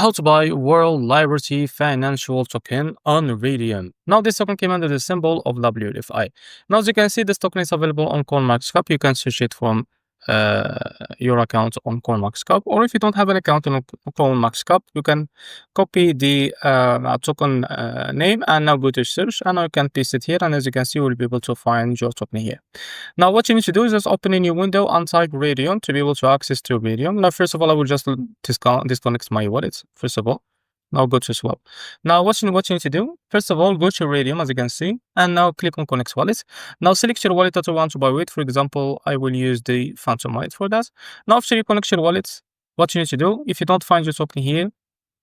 How to buy World Liberty Financial Token on Raydium. Now this token came under the symbol of WLFI. Now as you can see, this token is available on CoinMarketCap. You can search it from your account on CoinMarketCap, or if you don't have an account on CoinMarketCap, you can copy the token name and now go to search, and now you can paste it here, and as you can see, you will be able to find your token here. Now what you need to do is just open a new window and type Raydium to be able to access to Raydium. Now first of all, I will just disconnect my wallet first of all. Now go to swap. Now what you need to do, first of all, go to Raydium as you can see, and now click on connect wallet. Now select your wallet that you want to buy with. For example, I will use the Phantom wallet for that. Now after you connect your wallet, what you need to do, if you don't find your token here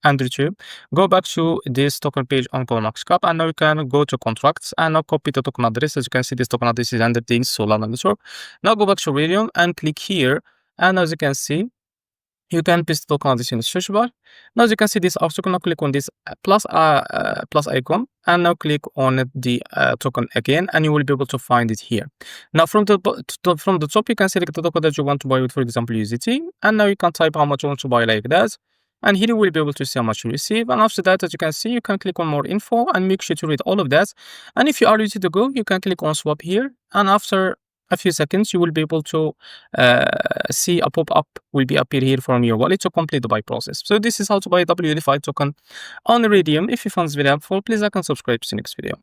and retrieve, go back to this token page on CoinMarketCap, and now you can go to contracts and now copy the token address. As you can see, this token address is under the Solana network. Now go back to Raydium and click here, and as you can see, you can paste the token address in the search bar. Now as you can see this token, now click on this plus icon, and now click on the token again, and you will be able to find it here. Now from the top, you can select the token that you want to buy with, for example, USDT, and now you can type how much you want to buy like that. And here you will be able to see how much you receive. And after that, as you can see, you can click on more info and make sure to read all of that. And if you are ready to go, you can click on swap here. And after a few seconds, you will be able to see a pop-up will be appear here from your wallet to complete the buy process. So this is how to buy WLFI token on Raydium. If you found this video helpful, please like and subscribe to the next video.